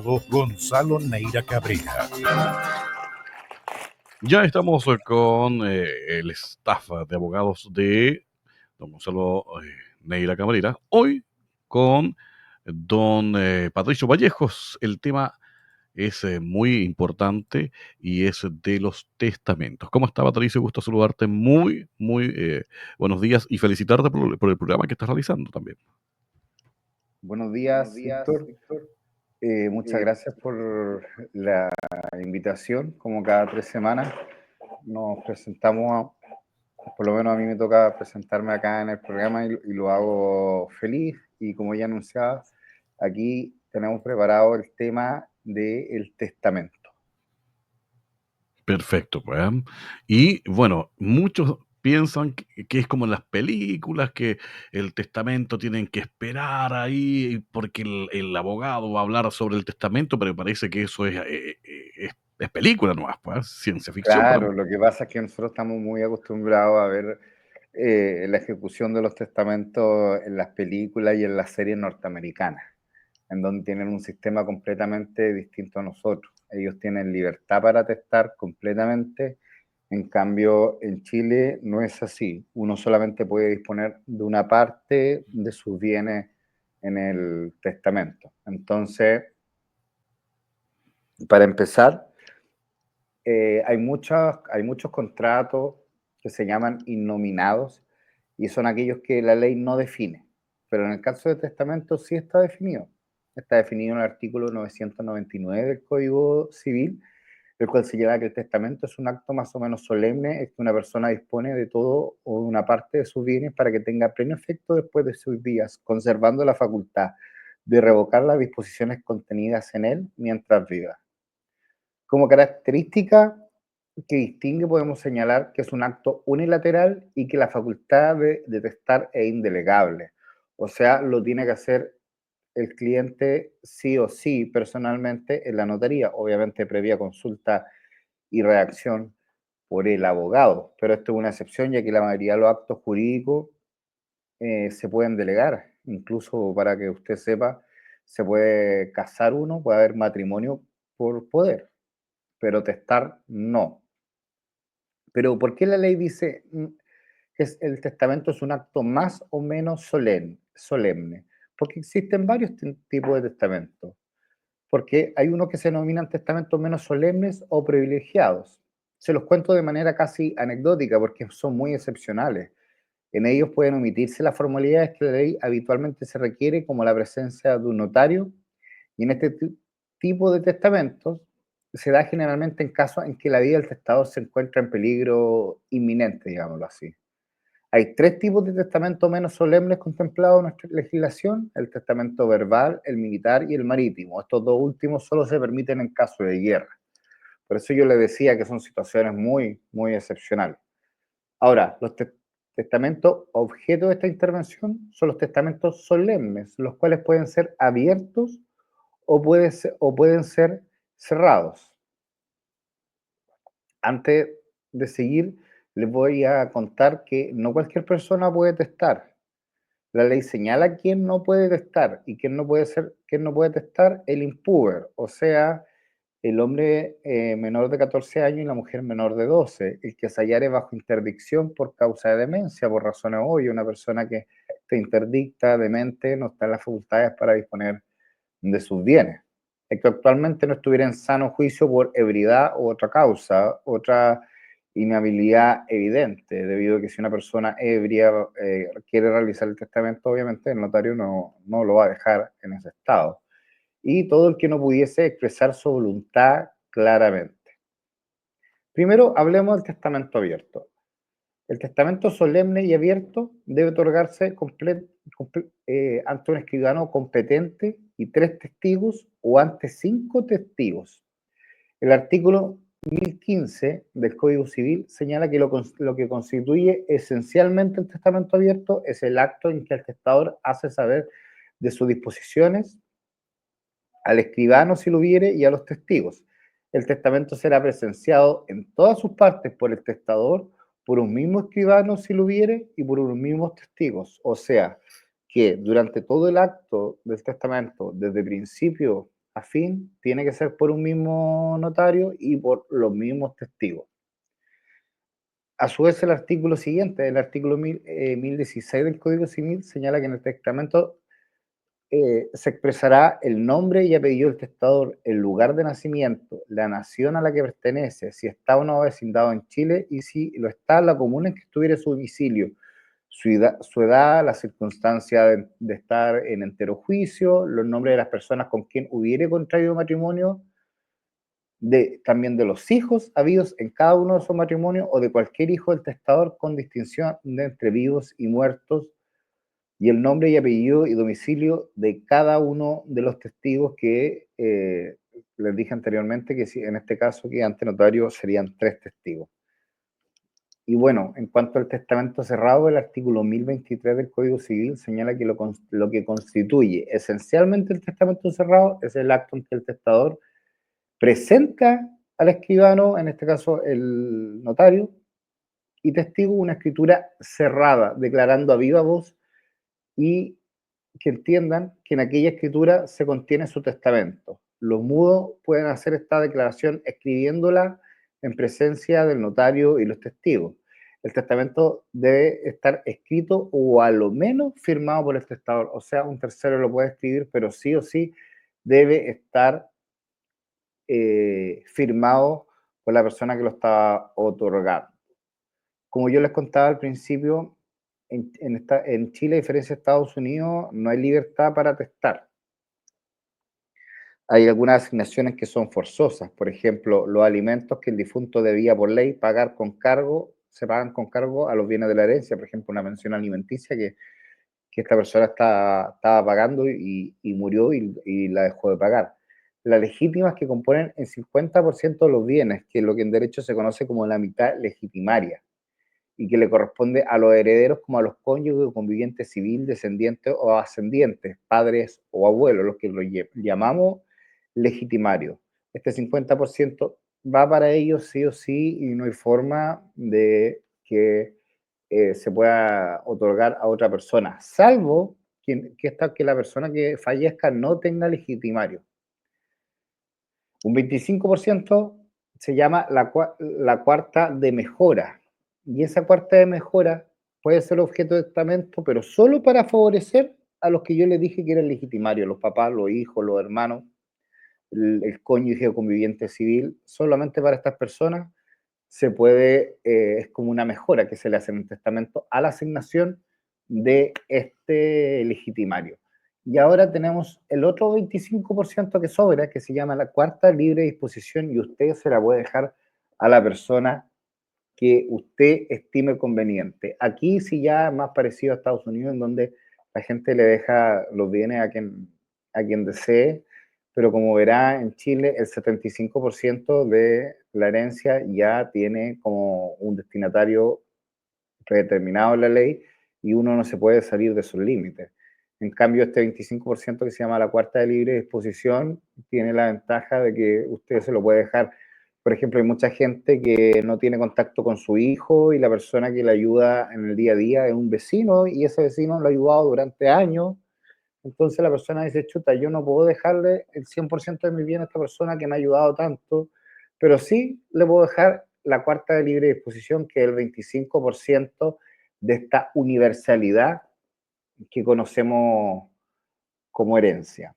Gonzalo Neira Cabrera. Ya estamos con el staff de abogados de don Gonzalo Neira Cabrera. Hoy con don Patricio Vallejos. El tema es muy importante y es de los testamentos. ¿Cómo está, Patricio? Gusto saludarte. Muy buenos días y felicitarte por el programa que estás realizando también. Buenos días, Víctor. Muchas gracias por la invitación. Como cada 3 semanas nos presentamos, por lo menos a mí me toca presentarme acá en el programa y lo hago feliz. Y como ya anunciaba, aquí tenemos preparado el tema del testamento. Perfecto, pues. Y bueno, muchos piensan que es como en las películas, que el testamento tienen que esperar ahí porque el abogado va a hablar sobre el testamento, pero parece que eso es película nomás, pues, ciencia ficción para Claro, lo que pasa es que nosotros estamos muy acostumbrados a ver la ejecución de los testamentos en las películas y en las series norteamericanas, en donde tienen un sistema completamente distinto a nosotros. Ellos tienen libertad para testar completamente, en cambio en Chile no es así. Uno solamente puede disponer de una parte de sus bienes en el testamento. Entonces, para empezar, hay muchos contratos que se llaman innominados y son aquellos que la ley no define. Pero en el caso de testamento sí está definido. Está definido en el artículo 999 del Código Civil, el cual señala que el testamento es un acto más o menos solemne, es que una persona dispone de todo o de una parte de sus bienes para que tenga pleno efecto después de sus días, conservando la facultad de revocar las disposiciones contenidas en él mientras viva. Como característica que distingue podemos señalar que es un acto unilateral y que la facultad de testar es indelegable. O sea, lo tiene que hacer el cliente sí o sí personalmente en la notaría, obviamente previa consulta y redacción por el abogado. Pero esto es una excepción, ya que la mayoría de los actos jurídicos se pueden delegar. Incluso para que usted sepa, se puede casar uno, puede haber matrimonio por poder, pero testar no. Pero ¿por qué la ley dice que el testamento es un acto más o menos solemne? Porque existen varios tipos de testamentos. Porque hay unos que se denominan testamentos menos solemnes o privilegiados. Se los cuento de manera casi anecdótica porque son muy excepcionales. En ellos pueden omitirse las formalidades que la ley habitualmente se requiere, como la presencia de un notario, y en este tipo de testamentos se da generalmente en casos en que la vida del testador se encuentra en peligro inminente, digámoslo así. Hay 3 tipos de testamento menos solemnes contemplados en nuestra legislación: el testamento verbal, el militar y el marítimo. Estos dos últimos solo se permiten en caso de guerra. Por eso yo le decía que son situaciones muy excepcionales. Ahora, los testamentos objeto de esta intervención son los testamentos solemnes, los cuales pueden ser abiertos o pueden ser cerrados. Antes de seguir, les voy a contar que no cualquier persona puede testar. La ley señala quién no puede testar y quién no puede testar: el impuber, o sea, el hombre menor de 14 años y la mujer menor de 12, el que se hallare bajo interdicción por causa de demencia, por razones obvias. Una persona que está interdicta, demente, no está en las facultades para disponer de sus bienes. El que actualmente no estuviera en sano juicio por ebriedad u otra causa, otra inhabilidad evidente, debido a que si una persona ebria quiere realizar el testamento, obviamente el notario no lo va a dejar en ese estado. Y todo el que no pudiese expresar su voluntad claramente. Primero, hablemos del testamento abierto. El testamento solemne y abierto debe otorgarse ante un escribano competente y 3 testigos o ante 5 testigos. El artículo 1015 del Código Civil señala que lo que constituye esencialmente el testamento abierto es el acto en que el testador hace saber de sus disposiciones al escribano, si lo hubiere, y a los testigos. El testamento será presenciado en todas sus partes por el testador, por un mismo escribano, si lo hubiere, y por unos mismos testigos. O sea, que durante todo el acto del testamento, desde principio afín, tiene que ser por un mismo notario y por los mismos testigos. A su vez, el artículo siguiente, el artículo 1016 del Código Civil, señala que en el testamento se expresará el nombre y apellido del testador, el lugar de nacimiento, la nación a la que pertenece, si está o no vecindado en Chile y si lo está, la comuna en que estuviera su domicilio, su edad, la circunstancia de estar en entero juicio, los nombres de las personas con quien hubiere contraído matrimonio, también de los hijos habidos en cada uno de esos matrimonios o de cualquier hijo del testador con distinción de entre vivos y muertos y el nombre y apellido y domicilio de cada uno de los testigos que les dije anteriormente que si, en este caso que ante notario serían 3 testigos. Y bueno, en cuanto al testamento cerrado, el artículo 1023 del Código Civil señala que lo que constituye esencialmente el testamento cerrado es el acto en que el testador presenta al escribano, en este caso el notario, y testigo una escritura cerrada, declarando a viva voz y que entiendan que en aquella escritura se contiene su testamento. Los mudos pueden hacer esta declaración escribiéndola en presencia del notario y los testigos. El testamento debe estar escrito o a lo menos firmado por el testador. O sea, un tercero lo puede escribir, pero sí o sí debe estar firmado por la persona que lo está otorgando. Como yo les contaba al principio, en Chile, a diferencia de Estados Unidos, no hay libertad para testar. Hay algunas asignaciones que son forzosas. Por ejemplo, los alimentos que el difunto debía por ley pagar con cargo, se pagan con cargo a los bienes de la herencia. Por ejemplo, una mención alimenticia que esta persona estaba pagando y murió y la dejó de pagar. Las legítimas que componen el 50% de los bienes, que es lo que en derecho se conoce como la mitad legitimaria, y que le corresponde a los herederos como a los cónyuges o convivientes civil, descendientes o ascendientes, padres o abuelos, los que lo llamamos legitimarios. Este 50% va para ellos sí o sí y no hay forma de que se pueda otorgar a otra persona, salvo que la persona que fallezca no tenga legitimario. Un 25% se llama la cuarta de mejora, y esa cuarta de mejora puede ser objeto de testamento, pero solo para favorecer a los que yo les dije que eran legitimarios, los papás, los hijos, los hermanos, el cónyuge o conviviente civil. Solamente para estas personas se puede, es como una mejora que se le hace en el testamento a la asignación de este legitimario. Y ahora tenemos el otro 25% que sobra, que se llama la cuarta libre disposición, y usted se la puede dejar a la persona que usted estime conveniente. Aquí sí ya es más parecido a Estados Unidos, en donde la gente le deja los bienes a quien desee, pero como verá, en Chile el 75% de la herencia ya tiene como un destinatario predeterminado en la ley y uno no se puede salir de sus límites. En cambio, este 25% que se llama la cuarta de libre disposición tiene la ventaja de que usted se lo puede dejar. Por ejemplo, hay mucha gente que no tiene contacto con su hijo y la persona que le ayuda en el día a día es un vecino y ese vecino lo ha ayudado durante años. Entonces la persona dice, chuta, yo no puedo dejarle el 100% de mi bien a esta persona que me ha ayudado tanto, pero sí le puedo dejar la cuarta de libre disposición, que es el 25% de esta universalidad que conocemos como herencia.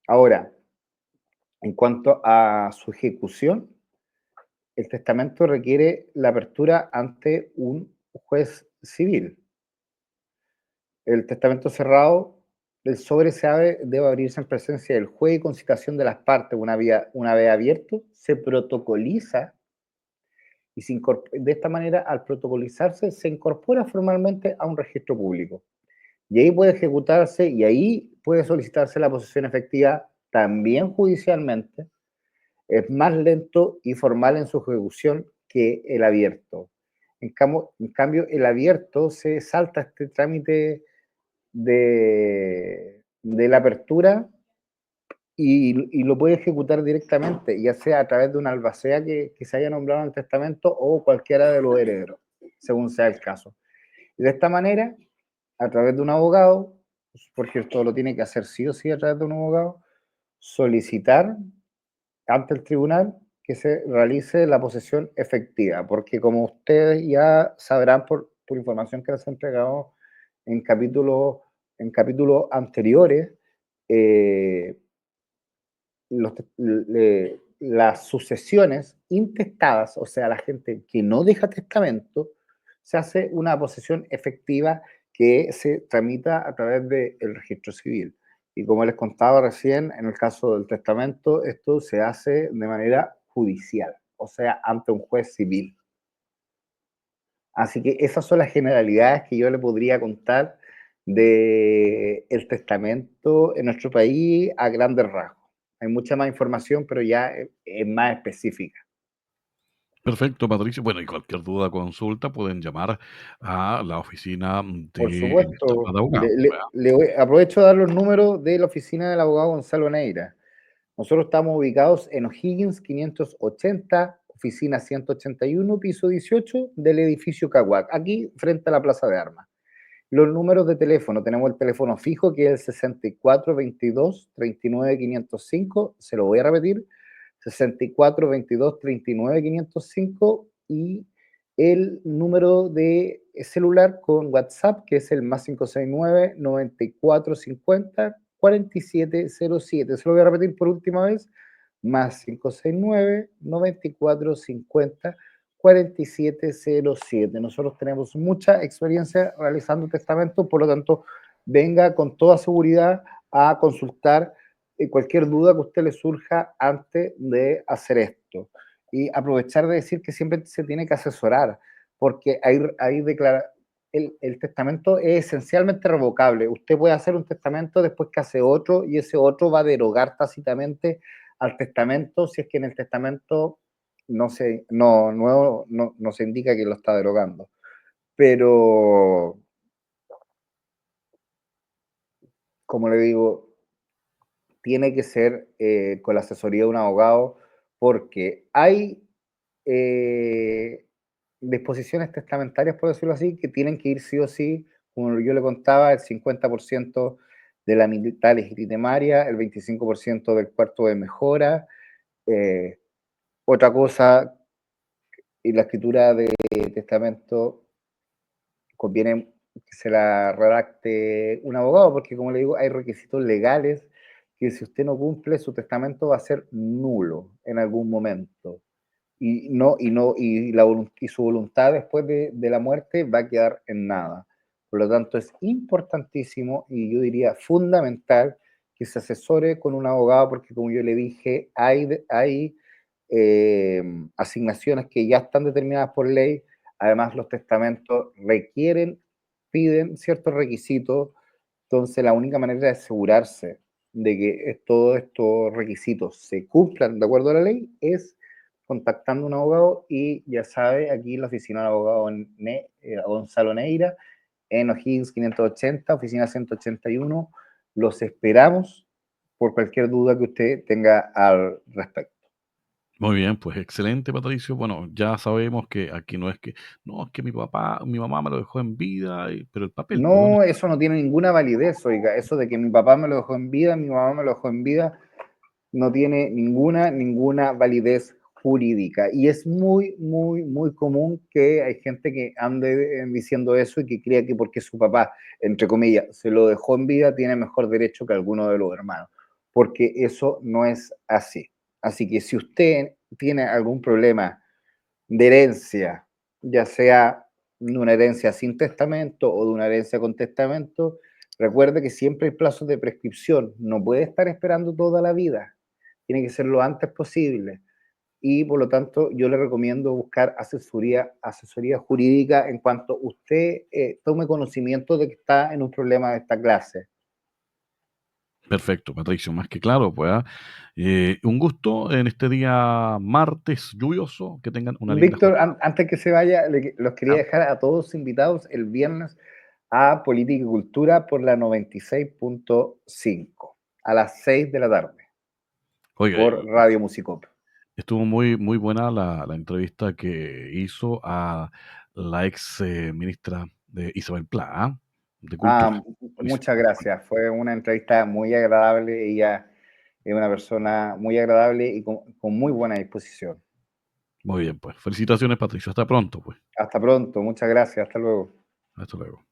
Ahora, en cuanto a su ejecución, el testamento requiere la apertura ante un juez civil. El testamento cerrado, el sobre debe abrirse en presencia del juez y con citación de las partes. Una vez abierto, se protocoliza y de esta manera, al protocolizarse, se incorpora formalmente a un registro público. Y ahí puede ejecutarse y ahí puede solicitarse la posesión efectiva también judicialmente. Es más lento y formal en su ejecución que el abierto. En cambio, el abierto se salta este trámite de la apertura y lo puede ejecutar directamente, ya sea a través de una albacea que se haya nombrado en el testamento o cualquiera de los herederos, según sea el caso. Y de esta manera, a través de un abogado, porque esto lo tiene que hacer sí o sí a través de un abogado, solicitar ante el tribunal que se realice la posesión efectiva, porque como ustedes ya sabrán por información que les he entregado en capítulos anteriores, eh, las sucesiones intestadas, o sea, la gente que no deja testamento, se hace una posesión efectiva que se tramita a través del registro civil. Y como les contaba recién, en el caso del testamento, esto se hace de manera judicial, o sea, ante un juez civil. Así que esas son las generalidades que yo le podría contar de el testamento en nuestro país a grandes rasgos. Hay mucha más información, pero ya es más específica. Perfecto, Patricio. Bueno, y cualquier duda, consulta, pueden llamar a la oficina Por de estafa supuesto, de abogados, ¿verdad? aprovecho de dar los números de la oficina del abogado Gonzalo Neira. Nosotros estamos ubicados en O'Higgins 580, oficina 181, piso 18 del edificio Caguac, aquí frente a la Plaza de Armas. Los números de teléfono, tenemos el teléfono fijo que es el 6422-39505, se lo voy a repetir, 6422-39505 y el número de celular con WhatsApp que es el más 569-9450-4707. Se lo voy a repetir por última vez, más 569-9450-4707. Nosotros tenemos mucha experiencia realizando testamentos, por lo tanto, venga con toda seguridad a consultar cualquier duda que a usted le surja antes de hacer esto. Y aprovechar de decir que siempre se tiene que asesorar, porque el testamento es esencialmente revocable. Usted puede hacer un testamento después que hace otro y ese otro va a derogar tácitamente al testamento si es que en el testamento no se indica que lo está derogando. Pero, como le digo, tiene que ser con la asesoría de un abogado porque hay eh, disposiciones testamentarias, por decirlo así, que tienen que ir sí o sí, como yo le contaba, el 50% de la mitad legitimaria, el 25% del cuarto de mejora. eh, Otra cosa, y la escritura de testamento conviene que se la redacte un abogado, porque como le digo, hay requisitos legales que si usted no cumple, su testamento va a ser nulo en algún momento. Y su voluntad después de la muerte va a quedar en nada. Por lo tanto, es importantísimo y yo diría fundamental que se asesore con un abogado, porque como yo le dije, hay asignaciones que ya están determinadas por ley. Además, los testamentos piden ciertos requisitos. Entonces, la única manera de asegurarse de que todos estos requisitos se cumplan de acuerdo a la ley es contactando a un abogado. Y ya sabe, aquí en la oficina del abogado Gonzalo Neira, en O'Higgins 580, oficina 181. Los esperamos por cualquier duda que usted tenga al respecto. Muy bien, pues excelente, Patricio. Bueno, ya sabemos que aquí no es que, no, es que mi mamá me lo dejó en vida, pero el papel, pues, ¿dónde No, está? eso no tiene ninguna validez, oiga. Eso de que mi papá me lo dejó en vida, mi mamá me lo dejó en vida, no tiene ninguna validez jurídica. Y es muy común que hay gente que ande diciendo eso y que crea que porque su papá, entre comillas, se lo dejó en vida, tiene mejor derecho que alguno de los hermanos. Porque eso no es así. Así que si usted tiene algún problema de herencia, ya sea de una herencia sin testamento o de una herencia con testamento, recuerde que siempre hay plazos de prescripción. No puede estar esperando toda la vida. Tiene que ser lo antes posible. Y por lo tanto, yo le recomiendo buscar asesoría jurídica en cuanto usted tome conocimiento de que está en un problema de esta clase. Perfecto, Patricio, más que claro, pues, un gusto en este día martes lluvioso, que tengan una linda Víctor, jornada. antes que se vaya, los quería ¿Ya? dejar a todos invitados el viernes a Política y Cultura por la 96.5 a las 6 de la tarde Oiga, por Radio Musicop. estuvo muy buena la entrevista que hizo a la ex ministra de Isabel Pla, ¿ah? De Cultura. Buenísimo, Muchas bueno, gracias. Fue una entrevista muy agradable. Ella Es una persona muy agradable y con muy buena disposición. Muy bien, pues. Felicitaciones, Patricio. Hasta pronto, pues. Hasta pronto, muchas gracias, hasta luego. Hasta luego.